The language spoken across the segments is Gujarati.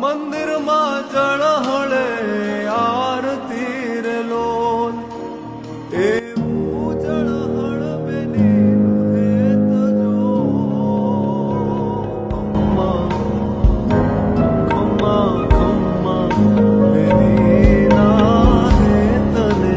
મંદિરમાં જળહળે આરતી રે લોલ એવું જળહળ બેની હેત જો ખમ્મા ખમ્મા ખમ્મા બેની ના હેતને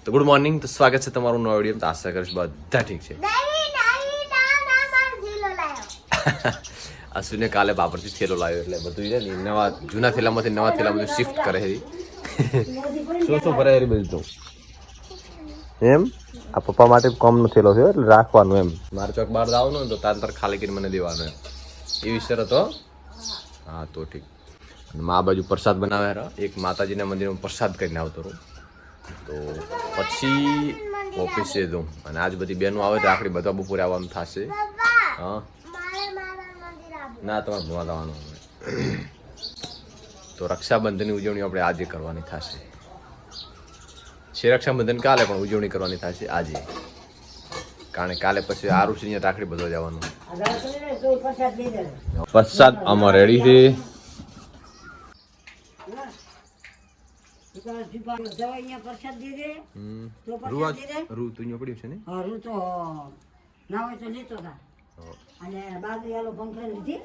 તો ગુડ મોર્નિંગ, તો સ્વાગત છે તમારું નવા વિડીયો. તો આશા કરીશ બધા ઠીક છે. અશ્વિને કાલે બાપરથી થેલો લાવ્યો એટલે બધું છે ને નવા જૂના થેલામાંથી નવા થેલા બધું શિફ્ટ કરે છે. શું ભરાય બધું એમ આ પપ્પા માટે કોમનો થેલો છે એટલે રાખવાનું એમ. મારે ચોક બહાર જવાનું તો તાર ખાલી કરીને મને દેવાનું એમ એવી શરત હો. હા તો ઠીક. અને મા બાજુ પ્રસાદ બનાવે, એક માતાજીના મંદિરમાં પ્રસાદ કરીને આવતો રહું. તો પછી ઓફિસે જઉં અને આજ બધી બહેનો આવે તો રાખડી બધા બપોરે આવવાનું થશે. હા ના તમારે ભણવા જવાનું. તો રક્ષાબંધનની ઉજવણી આપણે આજે કરવાની થશે. છે રક્ષાબંધન કાલે પણ ઉજવણી કરવાની થશે આજે, કારણ કે કાલે પછી આરુષી રાખડી બધો જવાનું. પ્રસાદ આમાં રેડી છે. રૂ તું પડ્યું છે ને રૂ તો ના હોય તો લેતો હતા અને બાજરી આલો પંખા લીધી.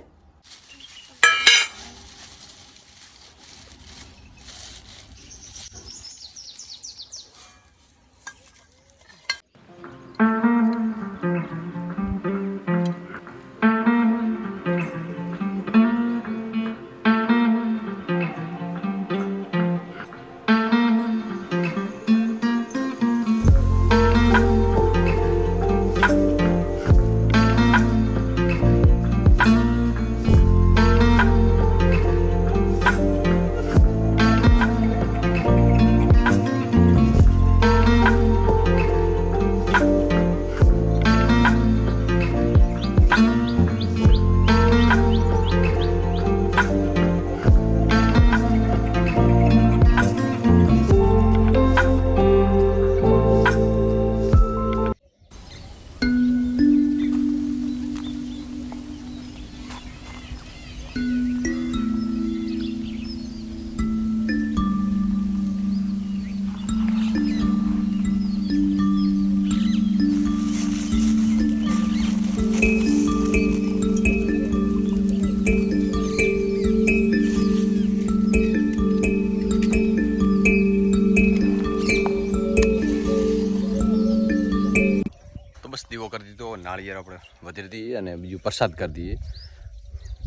દીવો કરી દીધો, નાળિયેર આપણે વધારી દઈએ અને બીજું પ્રસાદ કરી દઈએ.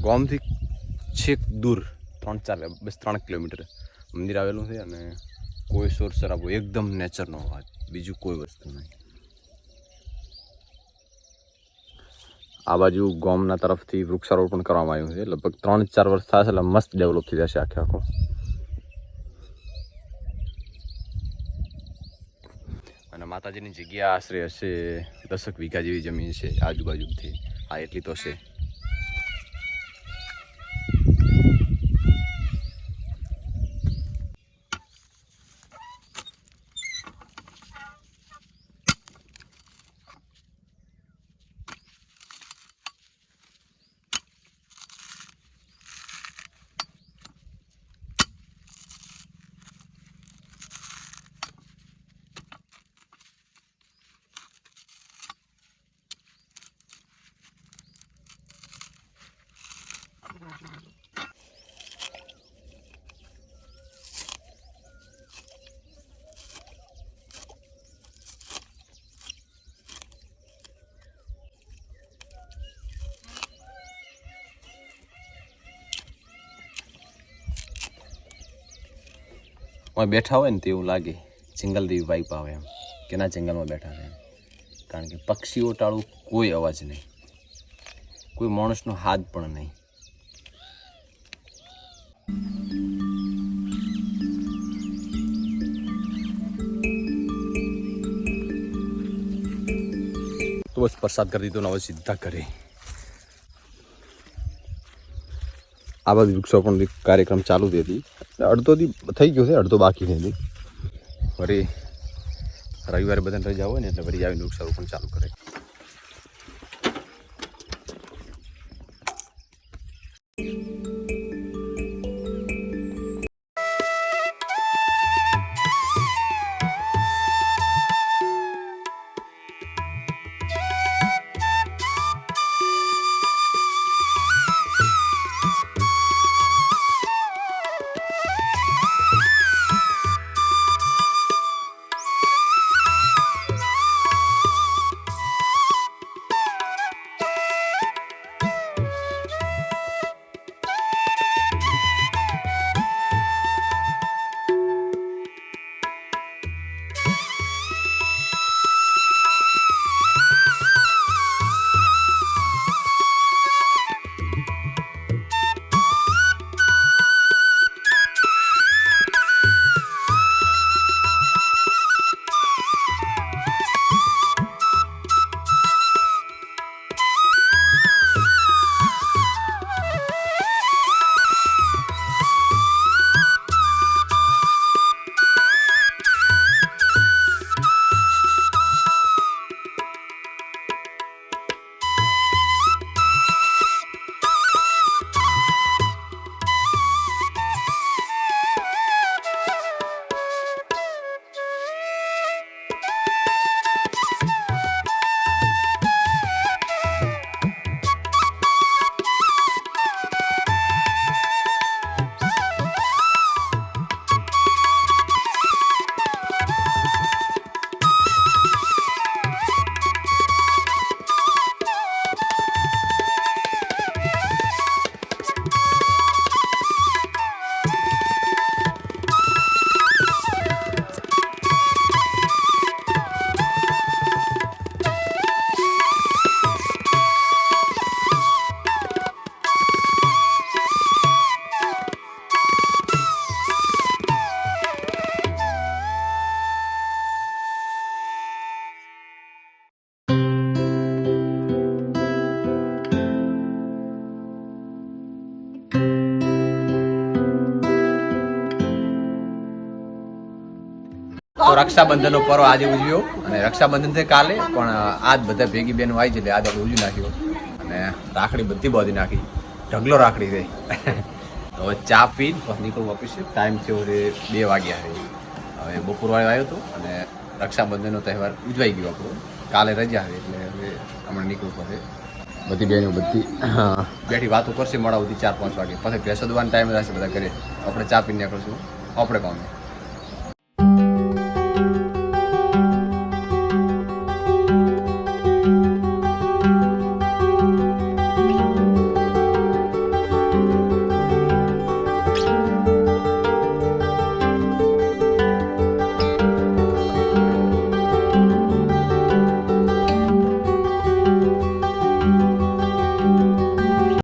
ગામથી છેક દૂર 3 કિલોમીટર મંદિર આવેલું છે અને કોઈ શોર શરાબો, એકદમ નેચરનો અવાજ, બીજું કોઈ વસ્તુ નહીં. આ બાજુ ગામના તરફથી વૃક્ષારોપણ કરવામાં આવ્યું છે. લગભગ 3-4 વર્ષ થશે એટલે મસ્ત ડેવલપ થઈ જશે આખે આખો. અને માતાજીની જગ્યા આશરે હશે 10 વીઘા જેવી જમીન છે આજુબાજુથી. આ એટલી તો છે. બેઠા હોય ને તો એવું લાગે જંગલ જેવી વાઇપ આવે એમ કે ના જંગલમાં બેઠા છે એમ. કારણ કે પક્ષીઓ ટાળું કોઈ અવાજ નહીં, કોઈ માણસનો હાથ પણ નહીં. તો બસ પ્રસાદ કરી દીધો ને હવે સીધા ઘરે. આ બધી વૃક્ષારોપણ કાર્યક્રમ ચાલુ થઈ હતી, અડધો થઈ ગયો છે, અડધો બાકી છે હજી. વળી રવિવારે બધાને રજા હોય ને એટલે વળી આવીને વૃક્ષારોપણ ચાલુ કરે. તો રક્ષાબંધનનો પર્વ આજે ઉજવ્યો અને રક્ષાબંધન છે કાલે, પણ આજ બધા ભેગી બહેનો આવી છે એટલે આજ આપણે ઉજવી નાખ્યો અને રાખડી બધી બાંધી નાખી. ઢગલો રાખડી છે. હવે ચા પી પછી નીકળવું ઓફિસે. ટાઈમ થયો છે 2 વાગ્યા છે. હવે બપોરવાળો આવ્યો હતો અને રક્ષાબંધનનો તહેવાર ઉજવાઈ ગયો આપણો. કાલે રજા આવે એટલે હવે હમણાં નીકળવું પડે. બધી બહેનો બધી બેઠી વાતો કરશે મોડા સુધી 4-5 વાગે. પછી ભેંસો દોવાનો ટાઈમ રહેશે બધા ઘરે. આપણે ચા પીને નીકળશું આપણે કામે.